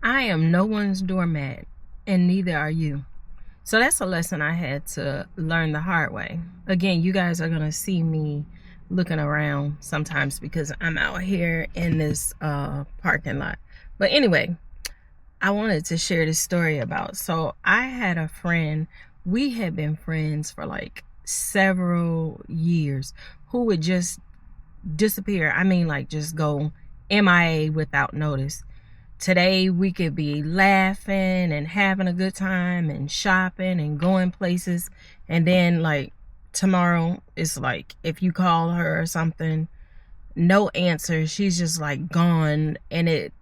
I am no one's doormat, and neither are you. So that's a lesson I had to learn the hard way. Again, you guys are going to see me looking around sometimes because I'm out here in this parking lot. But anyway, I wanted to share this story about. So I had a friend, we had been friends for like several years, who would just disappear. I mean, like just go MIA without notice. Today we could be laughing and having a good time and shopping and going places, and then like tomorrow it's like if you call her or something, no answer, she's just like gone. And it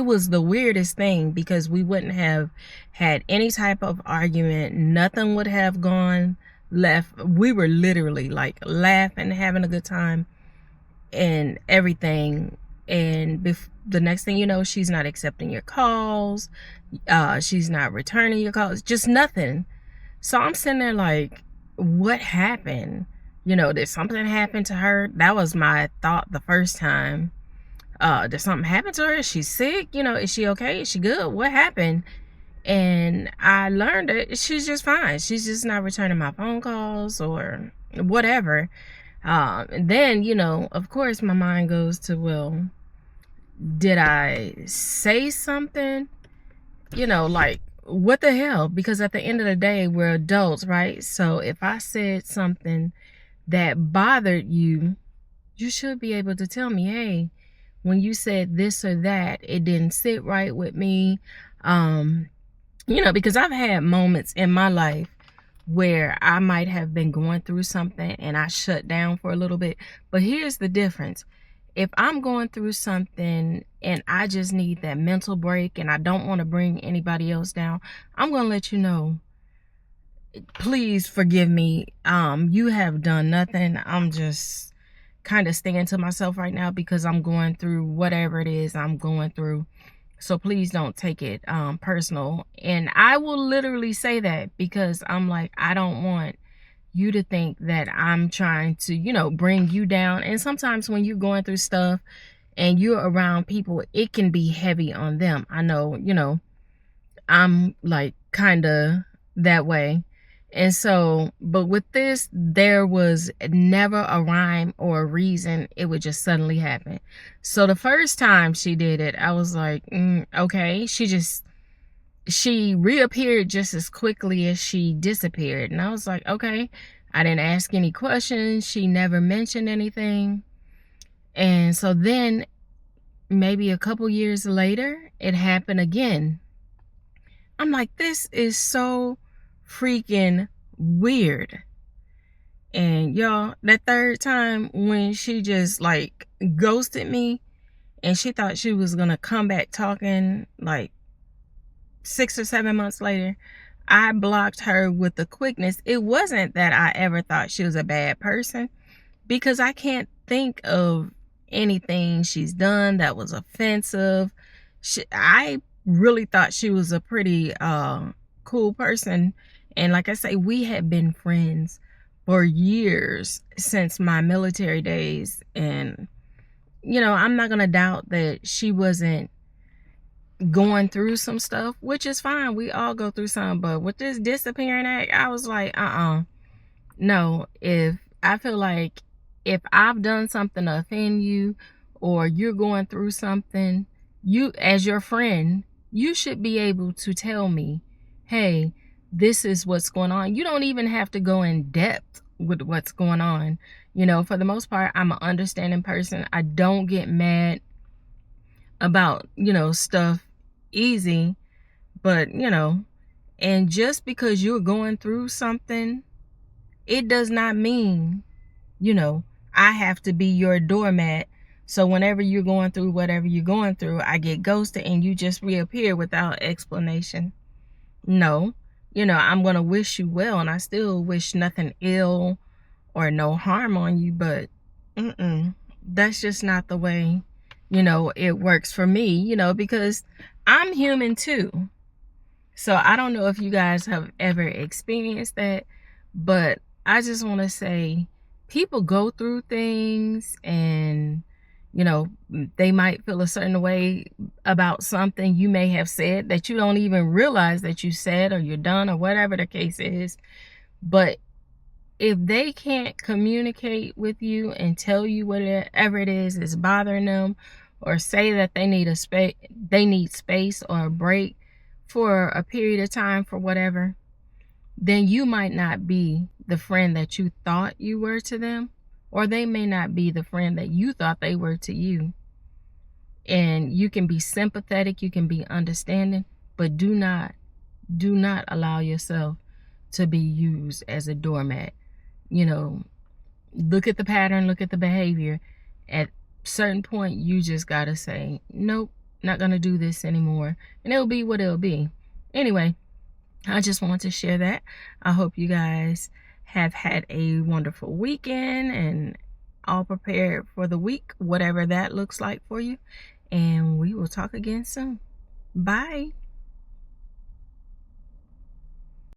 was the weirdest thing because we wouldn't have had any type of argument, nothing would have gone left. We were literally like laughing, having a good time and everything. And the next thing you know, she's not accepting your calls, she's not returning your calls, just nothing. So I'm sitting there like, what happened? Did something happen to her? That was my thought the first time. Did something happen to her? Is she sick? Is she okay? Is she good? What happened? And I learned that she's just fine. She's just not returning my phone calls or whatever. Then, of course, my mind goes to, well, did I say something? Like, what the hell? Because at the end of the day, we're adults, right? So if I said something that bothered you, you should be able to tell me, hey, when you said this or that, it didn't sit right with me. Because I've had moments in my life where I might have been going through something and I shut down for a little bit. But here's the difference. If I'm going through something and I just need that mental break and I don't want to bring anybody else down, I'm going to let you know, please forgive me. You have done nothing. I'm just kind of staying to myself right now because I'm going through whatever it is I'm going through. So please don't take it personal. And I will literally say that because I'm like, I don't want you to think that I'm trying to, bring you down. And sometimes when you're going through stuff and you're around people, it can be heavy on them. I know, I'm like kind of that way. And so, but with this, there was never a rhyme or a reason. It would just suddenly happen. So the first time she did it, I was like, okay. She reappeared just as quickly as she disappeared. And I was like, okay. I didn't ask any questions. She never mentioned anything. And so then maybe a couple years later, it happened again. I'm like, this is so freaking weird. And y'all, that third time when she just like ghosted me and she thought she was gonna come back talking like 6 or 7 months later, I blocked her with the quickness. It wasn't that I ever thought she was a bad person, because I can't think of anything she's done that was offensive. I really thought she was a pretty cool person. And like I say, we had been friends for years since my military days. And, I'm not going to doubt that she wasn't going through some stuff, which is fine. We all go through some. But with this disappearing act, I was like, no. If I feel like if I've done something to offend you or you're going through something, you, as your friend, you should be able to tell me, hey, this is what's going on. You don't even have to go in depth with what's going on. For the most part, I'm an understanding person. I don't get mad about, stuff easy. But, and just because you're going through something, it does not mean, I have to be your doormat. So whenever you're going through whatever you're going through, I get ghosted and you just reappear without explanation. No, I'm going to wish you well, and I still wish nothing ill or no harm on you, but that's just not the way, it works for me, because I'm human too. So I don't know if you guys have ever experienced that, but I just want to say people go through things and, You know, they might feel a certain way about something you may have said that you don't even realize that you said or you're done or whatever the case is. But if they can't communicate with you and tell you whatever it is bothering them, or say that they need space or a break for a period of time for whatever, then you might not be the friend that you thought you were to them, or they may not be the friend that you thought they were to you. And you can be sympathetic, you can be understanding, but do not allow yourself to be used as a doormat. You know, look at the pattern, look at the behavior. At a certain point, you just gotta say, nope, not gonna do this anymore. And it'll be what it'll be. Anyway, I just want to share that. I hope you guys have had a wonderful weekend and all prepared for the week, whatever that looks like for you. And we will talk again soon. Bye.